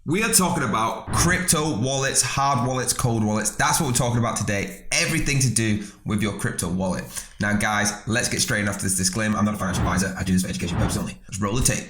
We are talking about crypto wallets, hard wallets, cold wallets. That's what we're talking about today. Everything to do with your crypto wallet. Now, guys, let's get straight into this disclaimer. I'm not a financial advisor. I do this for education purposes only. Let's roll the tape.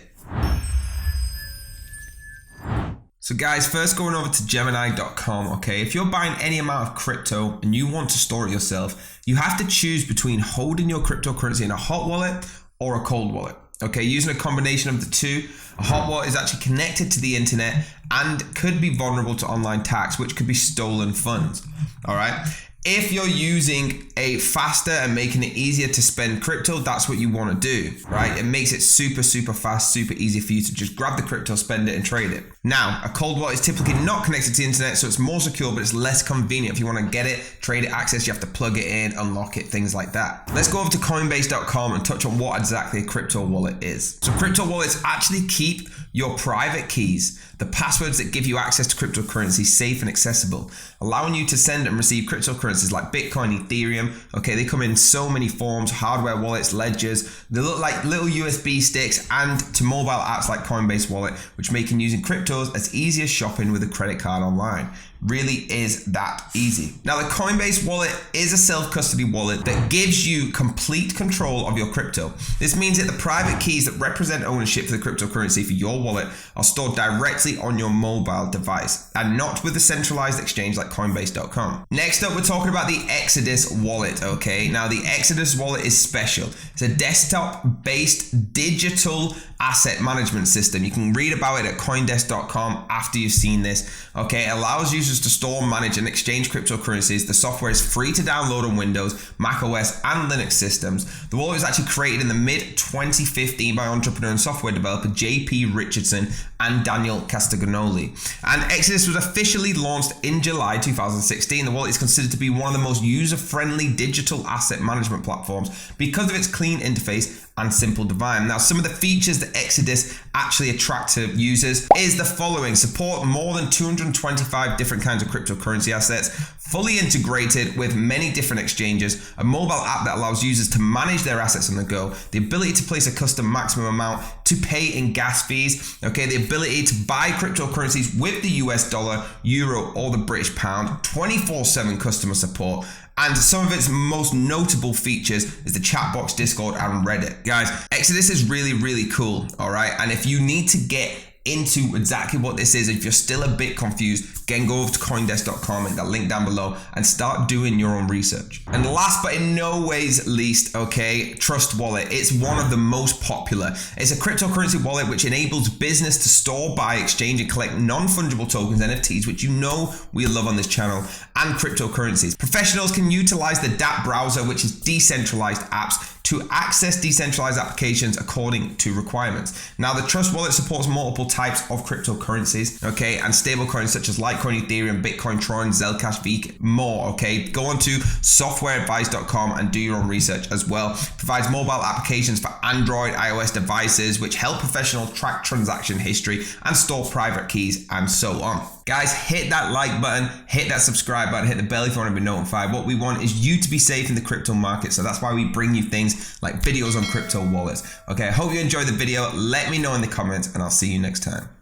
So guys, first going over to Gemini.com, okay? If you're buying any amount of crypto and you want to store it yourself, you have to choose between holding your cryptocurrency in a hot wallet or a cold wallet. Okay, using a combination of the two. A hot wallet is actually connected to the internet and could be vulnerable to online attacks, which could be stolen funds. All right. If you're using a faster and making it easier to spend crypto, that's what you want to do, right? It makes it super fast, super easy for you to just grab the crypto, spend it, and trade it. Now, a cold wallet is typically not connected to the internet, so it's more secure, but it's less convenient. If you want to get it, trade it, access, you have to plug it in, unlock it, things like that. Let's go over to Coinbase.com and touch on what exactly a crypto wallet is. So crypto wallets actually keep your private keys, the passwords that give you access to cryptocurrency, safe and accessible, allowing you to send and receive cryptocurrencies like Bitcoin, Ethereum. Okay, they come in so many forms, hardware wallets, ledgers. They look like little USB sticks, and to mobile apps like Coinbase Wallet, which make using cryptos as easy as shopping with a credit card online. Really is that easy. Now, the Coinbase wallet is a self-custody wallet that gives you complete control of your crypto. This means that the private keys that represent ownership for the cryptocurrency for your wallet are stored directly on your mobile device and not with a centralized exchange like Coinbase.com. Next up, we're talking about the Exodus wallet, okay? Now, the Exodus wallet is special. It's a desktop-based digital asset management system. You can read about it at coindesk.com after you've seen this, okay? It allows users to store, manage, and exchange cryptocurrencies. The software is free to download on Windows, Mac OS, and Linux systems. The wallet was actually created in the mid-2015 by entrepreneur and software developer JP Richardson and Daniel Castagnoli. And Exodus was officially launched in July 2016. The wallet is considered to be one of the most user-friendly digital asset management platforms because of its clean interface and simple design. Now, some of the features that Exodus actually attract to users is the following: support more than 225 different kinds of cryptocurrency assets, fully integrated with many different exchanges, a mobile app that allows users to manage their assets on the go, the ability to place a custom maximum amount to pay in gas fees, okay, the ability to buy cryptocurrencies with the US dollar, euro, or the British pound, 24/7 customer support. And some of its most notable features is the chat box, Discord, and Reddit. Guys, Exodus is really cool, all right? And if you need to get into exactly what this is, if you're still a bit confused, again, go over to coindesk.com and that link down below and start doing your own research. And last but in no ways least, okay, Trust Wallet. It's one of the most popular. It's a cryptocurrency wallet which enables business to store, buy, exchange, and collect non-fungible tokens, NFTs, which you know we love on this channel, and cryptocurrencies. Professionals can utilize the dApp browser, which is decentralized apps, to access decentralized applications according to requirements. Now, the Trust Wallet supports multiple types of cryptocurrencies, okay, and stablecoins such as Litecoin, Ethereum, Bitcoin, Tron, Zcash, VeeK, more, okay? Go on to softwareadvice.com and do your own research as well. Provides mobile applications for Android, iOS devices, which help professionals track transaction history and store private keys and so on. Guys, hit that like button, hit that subscribe button, hit the bell if you want to be notified. What we want is you to be safe in the crypto market, so that's why we bring you things like videos on crypto wallets. Okay, I hope you enjoyed the video. Let me know in the comments, and I'll see you next time.